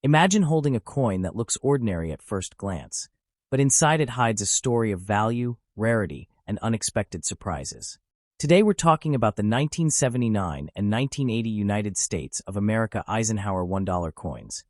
Imagine holding a coin that looks ordinary at first glance, but inside it hides a story of value, rarity, and unexpected surprises. Today we're talking about the 1979 and 1980 United States of America Eisenhower $1 coins.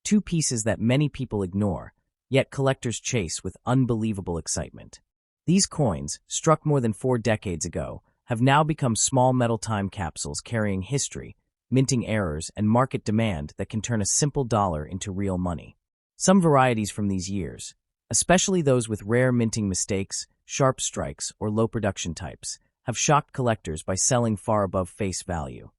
Two pieces that many people ignore, yet collectors chase with unbelievable excitement. These coins, struck more than 4 decades ago, have now become small metal time capsules carrying history, minting errors, and market demand that can turn a simple dollar into real money. Some varieties from these years, especially those with rare minting mistakes, sharp strikes, or low production types, have shocked collectors by selling far above face value.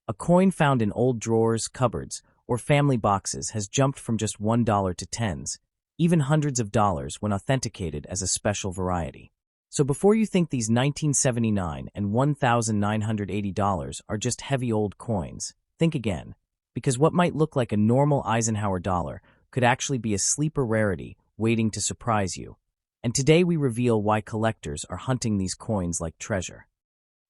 A coin found in old drawers, cupboards, or family boxes has jumped from just $1 to tens, even hundreds of dollars when authenticated as a special variety. So before you think these 1979 and $1,980 are just heavy old coins, think again, because what might look like a normal Eisenhower dollar could actually be a sleeper rarity waiting to surprise you. And today we reveal why collectors are hunting these coins like treasure.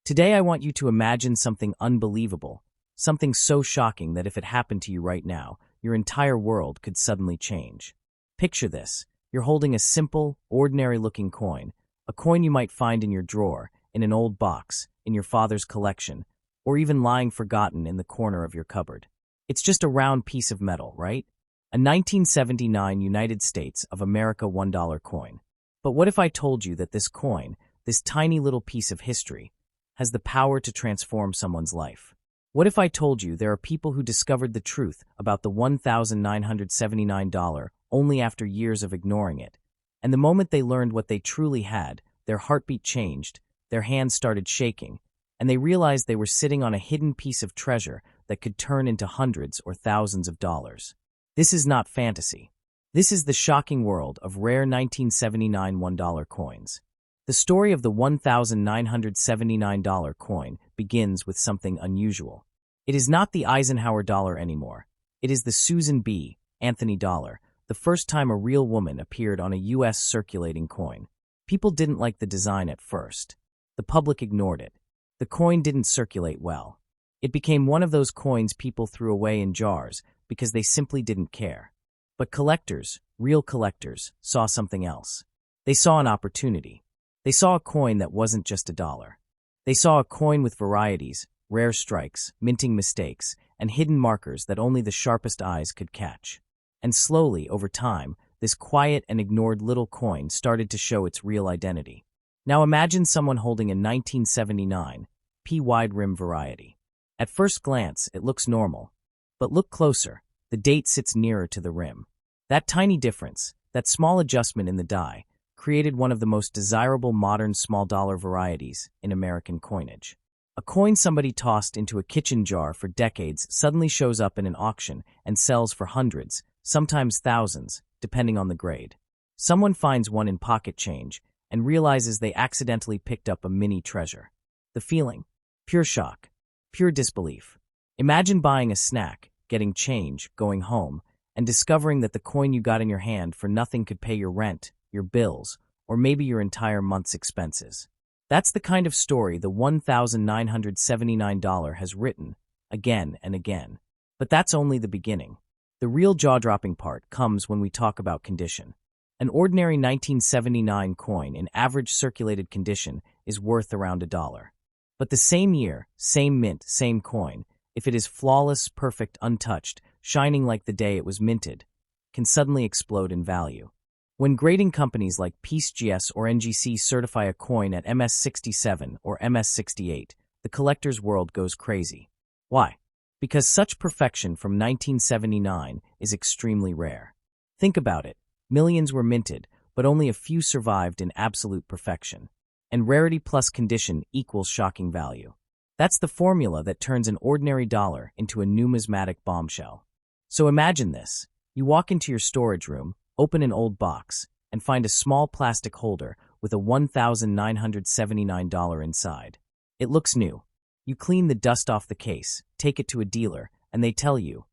Today I want you to imagine something unbelievable, something so shocking that if it happened to you right now, your entire world could suddenly change. Picture this. You're holding a simple, ordinary-looking coin, a coin you might find in your drawer, in an old box, in your father's collection, or even lying forgotten in the corner of your cupboard. It's just a round piece of metal, right? A 1979 United States of America $1 coin. But what if I told you that this coin, this tiny little piece of history, has the power to transform someone's life? What if I told you there are people who discovered the truth about the $1,979 only after years of ignoring it, and the moment they learned what they truly had, their heartbeat changed, their hands started shaking, and they realized they were sitting on a hidden piece of treasure that could turn into hundreds or thousands of dollars? This is not fantasy. This is the shocking world of rare 1979 $1 coins. The story of the $1,979 coin begins with something unusual. It is not the Eisenhower dollar anymore. It is the Susan B. Anthony dollar, the first time a real woman appeared on a U.S. circulating coin. People didn't like the design at first. The public ignored it. The coin didn't circulate well. It became one of those coins people threw away in jars because they simply didn't care. But collectors, real collectors, saw something else. They saw an opportunity. They saw a coin that wasn't just a dollar. They saw a coin with varieties, rare strikes, minting mistakes, and hidden markers that only the sharpest eyes could catch. And slowly, over time, this quiet and ignored little coin started to show its real identity. Now imagine someone holding a 1979 P wide rim variety. At first glance, it looks normal. But look closer. The date sits nearer to the rim. That tiny difference, that small adjustment in the die, created one of the most desirable modern small dollar varieties in American coinage. A coin somebody tossed into a kitchen jar for decades suddenly shows up in an auction and sells for hundreds, sometimes thousands, depending on the grade. Someone finds one in pocket change and realizes they accidentally picked up a mini treasure. The feeling? Pure shock. Pure disbelief. Imagine buying a snack, getting change, going home, and discovering that the coin you got in your hand for nothing could pay your rent, your bills, or maybe your entire month's expenses. That's the kind of story the $1,979 has written, again and again. But that's only the beginning. The real jaw-dropping part comes when we talk about condition. An ordinary 1979 coin in average circulated condition is worth around $1. But the same year, same mint, same coin, if it is flawless, perfect, untouched, shining like the day it was minted, can suddenly explode in value. When grading companies like PeaceGS or NGC certify a coin at MS67 or MS68, the collector's world goes crazy. Why? Because such perfection from 1979 is extremely rare. Think about it. Millions were minted, but only a few survived in absolute perfection. And rarity plus condition equals shocking value. That's the formula that turns an ordinary dollar into a numismatic bombshell. So imagine this. You walk into your storage room, open an old box, and find a small plastic holder with a $1,979 inside. It looks new. You clean the dust off the case, take it to a dealer, and they tell you,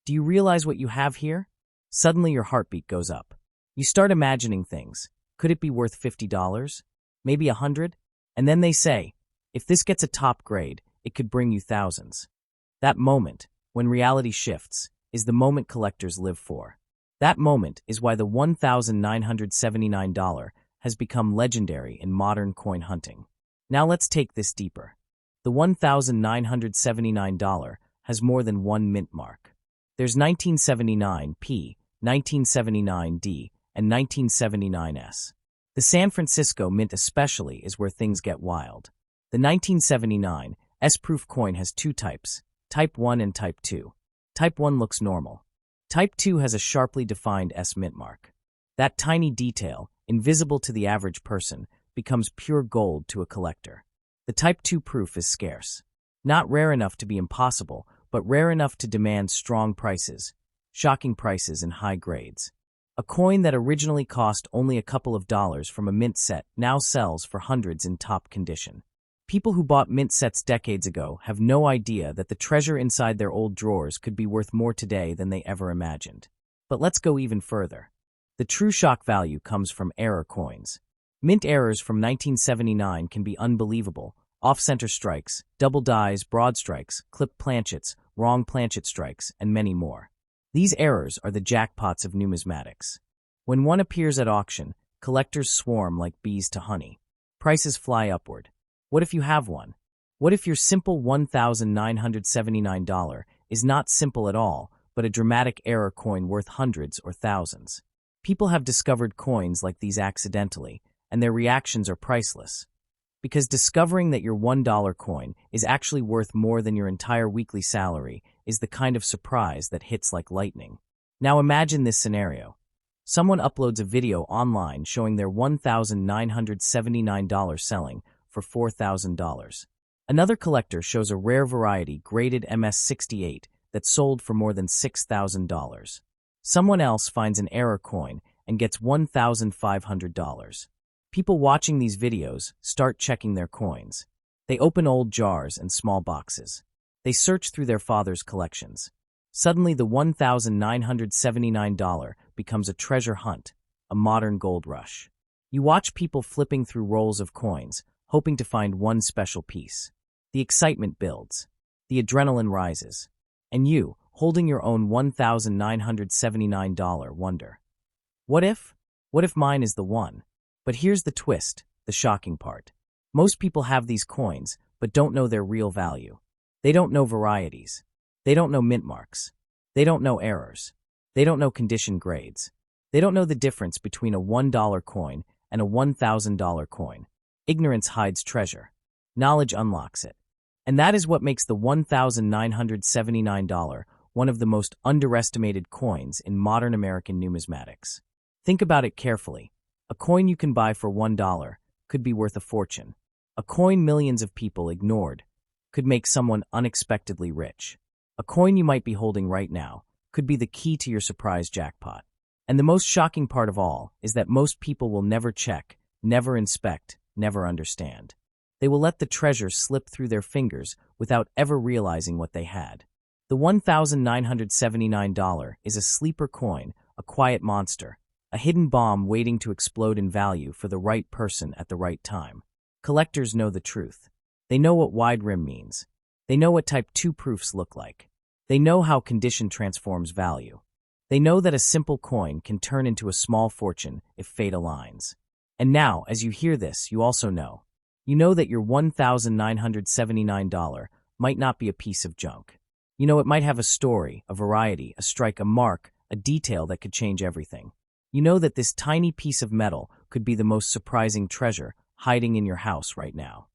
"Do you realize what you have here?" Suddenly your heartbeat goes up. You start imagining things. Could it be worth $50? Maybe $100? And then they say, if this gets a top grade, it could bring you thousands. That moment, when reality shifts, is the moment collectors live for. That moment is why the $1,979 has become legendary in modern coin hunting. Now let's take this deeper. The $1,979 has more than one mint mark. There's 1979P, 1979D, and 1979S. The San Francisco Mint especially is where things get wild. The 1979 S-proof coin has two types, Type 1 and Type 2. Type 1 looks normal. Type 2 has a sharply defined S mint mark. That tiny detail, invisible to the average person, becomes pure gold to a collector. The Type 2 proof is scarce. Not rare enough to be impossible, but rare enough to demand strong prices, shocking prices and high grades. A coin that originally cost only a couple of dollars from a mint set now sells for hundreds in top condition. People who bought mint sets decades ago have no idea that the treasure inside their old drawers could be worth more today than they ever imagined. But let's go even further. The true shock value comes from error coins. Mint errors from 1979 can be unbelievable. Off-center strikes, double dies, broad strikes, clipped planchets, wrong planchet strikes, and many more. These errors are the jackpots of numismatics. When one appears at auction, collectors swarm like bees to honey. Prices fly upward. What if you have one? What if your simple $1,979 is not simple at all, but a dramatic error coin worth hundreds or thousands? People have discovered coins like these accidentally, and their reactions are priceless. Because discovering that your $1 coin is actually worth more than your entire weekly salary is the kind of surprise that hits like lightning. Now imagine this scenario. Someone uploads a video online showing their $1,979 selling for $4,000. Another collector shows a rare variety graded MS-68 that sold for more than $6,000. Someone else finds an error coin and gets $1,500. People watching these videos start checking their coins. They open old jars and small boxes. They search through their father's collections. Suddenly, the $1,979 becomes a treasure hunt, a modern gold rush. You watch people flipping through rolls of coins, hoping to find one special piece. The excitement builds. The adrenaline rises. And you, holding your own $1,979, wonder, what if? What if mine is the one? But here's the twist, the shocking part. Most people have these coins, but don't know their real value. They don't know varieties. They don't know mint marks. They don't know errors. They don't know condition grades. They don't know the difference between a $1 coin and a $1,000 coin. Ignorance hides treasure. Knowledge unlocks it. And that is what makes the $1,979 one of the most underestimated coins in modern American numismatics. Think about it carefully. A coin you can buy for $1 could be worth a fortune. A coin millions of people ignored could make someone unexpectedly rich. A coin you might be holding right now could be the key to your surprise jackpot. And the most shocking part of all is that most people will never check, never inspect, never understand. They will let the treasure slip through their fingers without ever realizing what they had. The $1,979 is a sleeper coin, a quiet monster, a hidden bomb waiting to explode in value for the right person at the right time. Collectors know the truth. They know what wide rim means. They know what Type 2 proofs look like. They know how condition transforms value. They know that a simple coin can turn into a small fortune if fate aligns. And now, as you hear this, you also know. You know that your $1,979 might not be a piece of junk. You know it might have a story, a variety, a strike, a mark, a detail that could change everything. You know that this tiny piece of metal could be the most surprising treasure hiding in your house right now.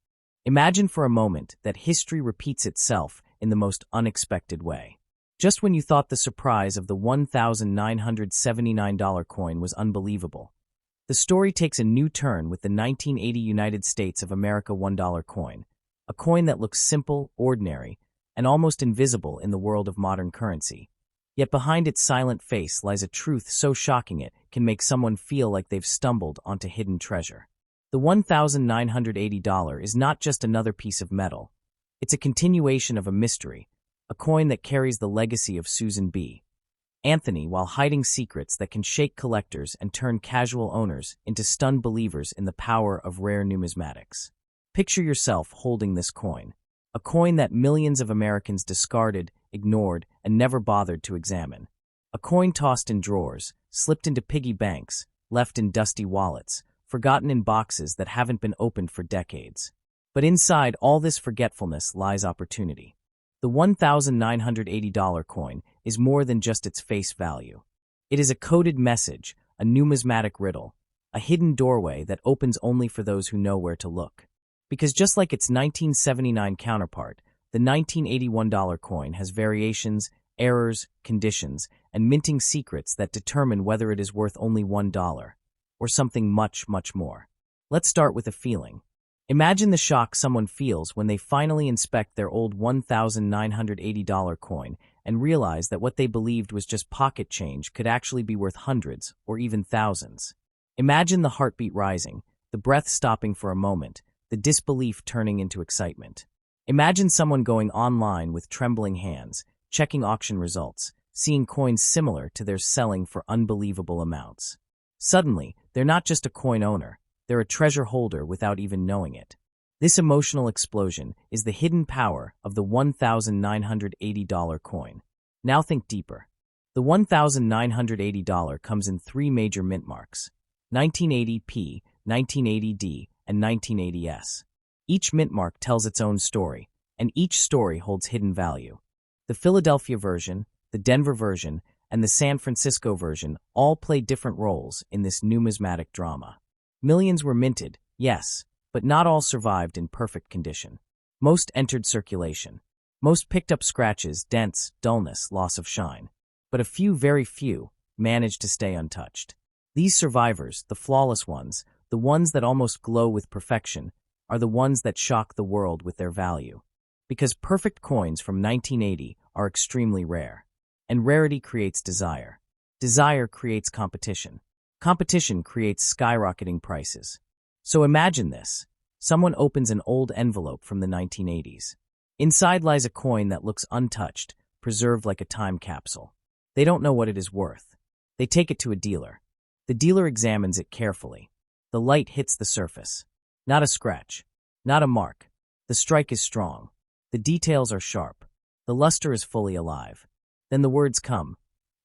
Imagine for a moment that history repeats itself in the most unexpected way. Just when you thought the surprise of the $1,979 coin was unbelievable, the story takes a new turn with the 1980 United States of America $1 coin, a coin that looks simple, ordinary, and almost invisible in the world of modern currency. Yet behind its silent face lies a truth so shocking it can make someone feel like they've stumbled onto hidden treasure. The $1,980 is not just another piece of metal. It's a continuation of a mystery, a coin that carries the legacy of Susan B. Anthony while hiding secrets that can shake collectors and turn casual owners into stunned believers in the power of rare numismatics. Picture yourself holding this coin. A coin that millions of Americans discarded, ignored, and never bothered to examine. A coin tossed in drawers, slipped into piggy banks, left in dusty wallets, forgotten in boxes that haven't been opened for decades. But inside all this forgetfulness lies opportunity. The $1,980 coin is more than just its face value. It is a coded message, a numismatic riddle, a hidden doorway that opens only for those who know where to look. Because just like its 1979 counterpart, the $1981 coin has variations, errors, conditions, and minting secrets that determine whether it is worth only $1 or something much, much more. Let's start with a feeling. Imagine the shock someone feels when they finally inspect their old $1,980 coin and realize that what they believed was just pocket change could actually be worth hundreds or even thousands. Imagine the heartbeat rising, the breath stopping for a moment, the disbelief turning into excitement. Imagine someone going online with trembling hands, checking auction results, seeing coins similar to theirs selling for unbelievable amounts. Suddenly, they're not just a coin owner, they're a treasure holder without even knowing it. This emotional explosion is the hidden power of the $1,980 coin. Now think deeper. The $1,980 comes in three major mint marks: 1980p, 1980d, and 1980s. Each mint mark tells its own story, and each story holds hidden value. The Philadelphia version, the Denver version, and the San Francisco version all play different roles in this numismatic drama. Millions were minted, yes, but not all survived in perfect condition. Most entered circulation. Most picked up scratches, dents, dullness, loss of shine. But a few, very few, managed to stay untouched. These survivors, the flawless ones, the ones that almost glow with perfection, are the ones that shock the world with their value. Because perfect coins from 1980 are extremely rare. And rarity creates desire. Desire creates competition. Competition creates skyrocketing prices. So imagine this. Someone opens an old envelope from the 1980s. Inside lies a coin that looks untouched, preserved like a time capsule. They don't know what it is worth. They take it to a dealer. The dealer examines it carefully. The light hits the surface. Not a scratch. Not a mark. The strike is strong. The details are sharp. The luster is fully alive. Then the words come.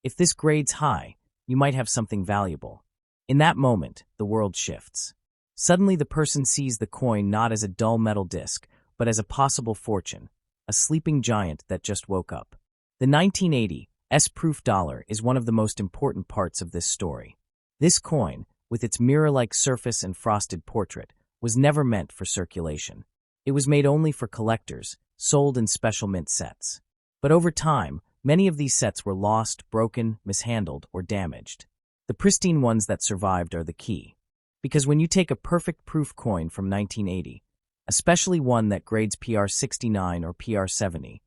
If this grades high, you might have something valuable. In that moment, the world shifts. Suddenly the person sees the coin not as a dull metal disc, but as a possible fortune, a sleeping giant that just woke up. The 1980 S-proof dollar is one of the most important parts of this story. This coin, with its mirror-like surface and frosted portrait, was never meant for circulation. It was made only for collectors, sold in special mint sets. But over time, many of these sets were lost, broken, mishandled, or damaged. The pristine ones that survived are the key. Because when you take a perfect proof coin from 1980, especially one that grades PR69 or PR70,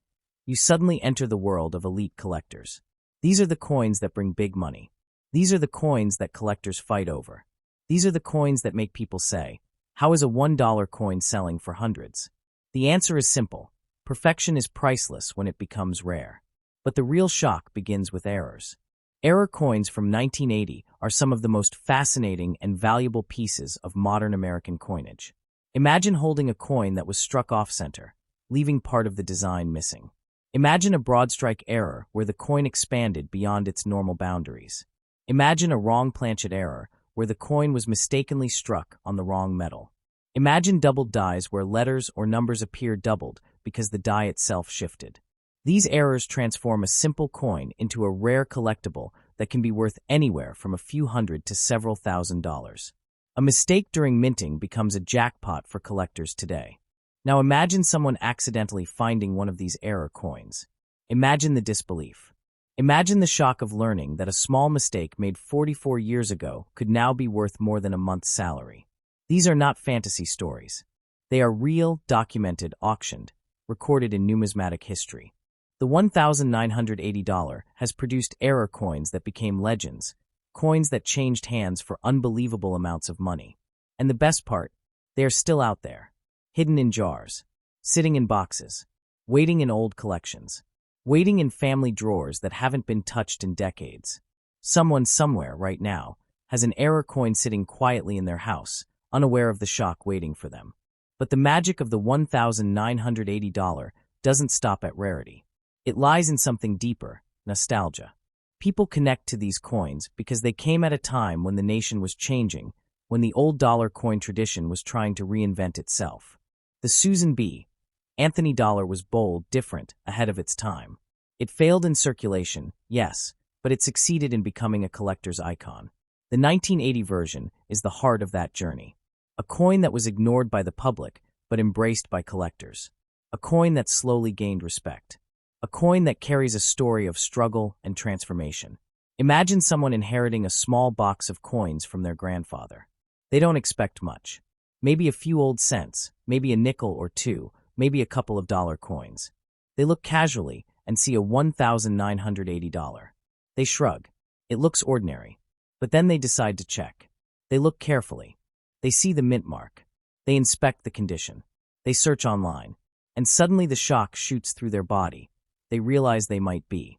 you suddenly enter the world of elite collectors. These are the coins that bring big money. These are the coins that collectors fight over. These are the coins that make people say, how is a $1 coin selling for hundreds? The answer is simple. Perfection is priceless when it becomes rare. But the real shock begins with errors. Error coins from 1980 are some of the most fascinating and valuable pieces of modern American coinage. Imagine holding a coin that was struck off-center, leaving part of the design missing. Imagine a broad strike error where the coin expanded beyond its normal boundaries. Imagine a wrong planchet error where the coin was mistakenly struck on the wrong metal. Imagine doubled dies where letters or numbers appear doubled because the die itself shifted. These errors transform a simple coin into a rare collectible that can be worth anywhere from a few hundred to several $1,000s. A mistake during minting becomes a jackpot for collectors today. Now imagine someone accidentally finding one of these error coins. Imagine the disbelief. Imagine the shock of learning that a small mistake made 44 years ago could now be worth more than a month's salary. These are not fantasy stories. They are real, documented, auctioned, recorded in numismatic history. The $1,980 has produced error coins that became legends, coins that changed hands for unbelievable amounts of money. And the best part, they are still out there, hidden in jars, sitting in boxes, waiting in old collections, waiting in family drawers that haven't been touched in decades. Someone somewhere right now has an error coin sitting quietly in their house, unaware of the shock waiting for them. But the magic of the $1,980 doesn't stop at rarity. It lies in something deeper: nostalgia. People connect to these coins because they came at a time when the nation was changing, when the old dollar coin tradition was trying to reinvent itself. The Susan B. Anthony dollar was bold, different, ahead of its time. It failed in circulation, yes, but it succeeded in becoming a collector's icon. The 1980 version is the heart of that journey. A coin that was ignored by the public, but embraced by collectors. A coin that slowly gained respect. A coin that carries a story of struggle and transformation. Imagine someone inheriting a small box of coins from their grandfather. They don't expect much. Maybe a few old cents, maybe a nickel or two, maybe a couple of dollar coins. They look casually and see a $1,980. They shrug. It looks ordinary. But then they decide to check. They look carefully. They see the mint mark. They inspect the condition. They search online. And suddenly the shock shoots through their body. They realize they might be